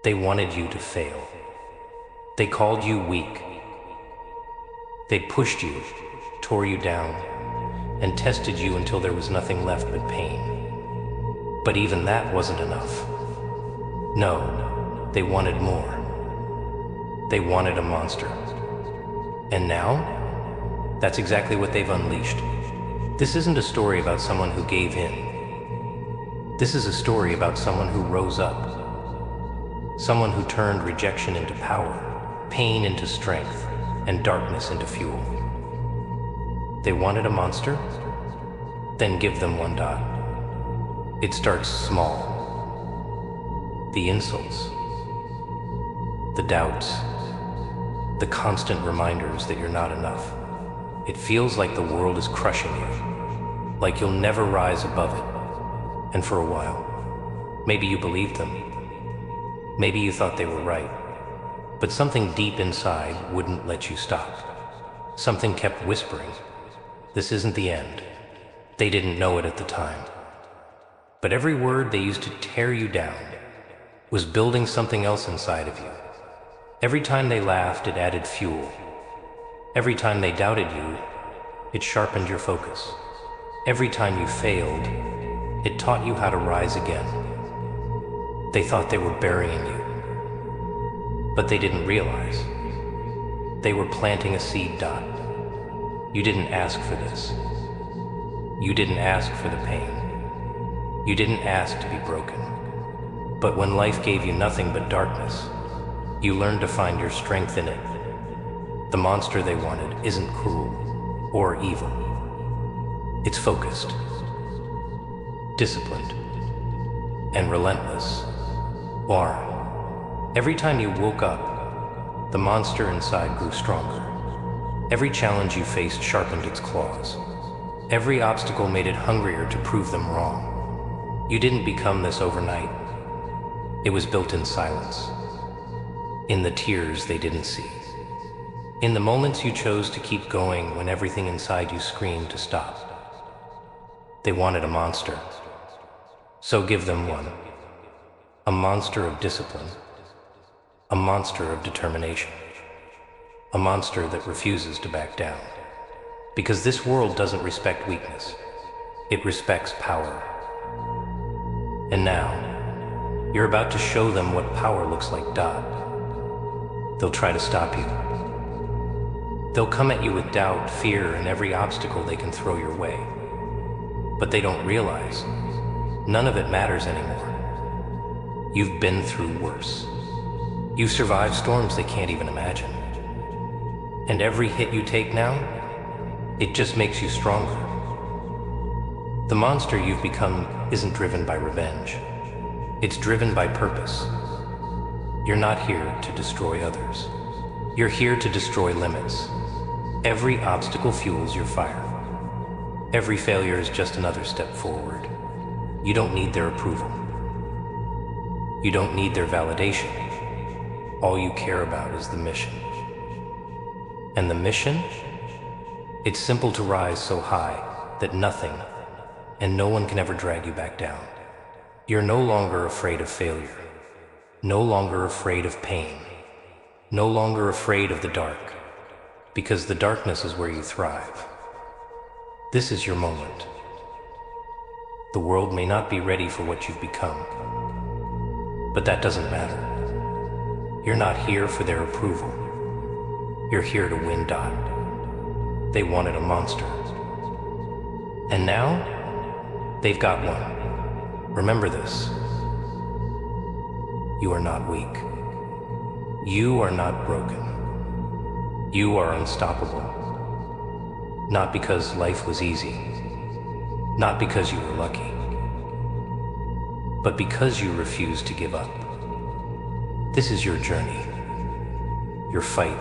They wanted you to fail. They called you weak. They pushed you, tore you down, and tested you until there was nothing left but pain. But even that wasn't enough. No, they wanted more. They wanted a monster. And now, that's exactly what they've unleashed. This isn't a story about someone who gave in. This is a story about someone who rose up. Someone who turned rejection into power, pain into strength, and darkness into fuel. They wanted a monster? Then give them one dot. It starts small. The insults, the doubts, the constant reminders that you're not enough. It feels like the world is crushing you, like you'll never rise above it. And for a while, maybe you believed them. Maybe you thought they were right. But something deep inside wouldn't let you stop. Something kept whispering, this isn't the end. They didn't know it at the time. But every word they used to tear you down was building something else inside of you. Every time they laughed, it added fuel. Every time they doubted you, it sharpened your focus. Every time you failed, it taught you how to rise again. They thought they were burying you, but they didn't realize. They were planting a seed, Dot. You didn't ask for this. You didn't ask for the pain. You didn't ask to be broken. But when life gave you nothing but darkness, you learned to find your strength in it. The monster they wanted isn't cruel or evil. It's focused, disciplined, and relentless. Or, every time you woke up, the monster inside grew stronger. Every challenge you faced sharpened its claws. Every obstacle made it hungrier to prove them wrong. You didn't become this overnight. It was built in silence, in the tears they didn't see, in the moments you chose to keep going when everything inside you screamed to stop. They wanted a monster, so give them one. A monster of discipline, a monster of determination, a monster that refuses to back down. Because this world doesn't respect weakness, it respects power. And now, you're about to show them what power looks like, Dot. They'll try to stop you. They'll come at you with doubt, fear, and every obstacle they can throw your way. But they don't realize none of it matters anymore. You've been through worse. You've survived storms they can't even imagine. And every hit you take now, it just makes you stronger. The monster you've become isn't driven by revenge. It's driven by purpose. You're not here to destroy others. You're here to destroy limits. Every obstacle fuels your fire. Every failure is just another step forward. You don't need their approval. You don't need their validation. All you care about is the mission. And the mission? It's simple to rise so high that nothing and no one can ever drag you back down. You're no longer afraid of failure, no longer afraid of pain, no longer afraid of the dark, because the darkness is where you thrive. This is your moment. The world may not be ready for what you've become, but that doesn't matter. You're not here for their approval. You're here to win, Dot. They wanted a monster. And now, they've got one. Remember this. You are not weak. You are not broken. You are unstoppable. Not because life was easy. Not because you were lucky. But because you refused to give up. This is your journey. Your fight.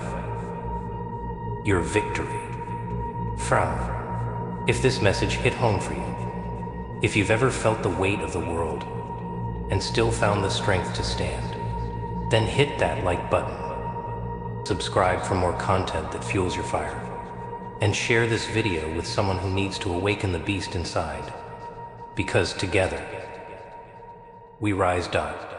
Your victory. Frown. If this message hit home for you, if you've ever felt the weight of the world and still found the strength to stand, then hit that like button. Subscribe for more content that fuels your fire. And share this video with someone who needs to awaken the beast inside. Because together, we rise, Dot.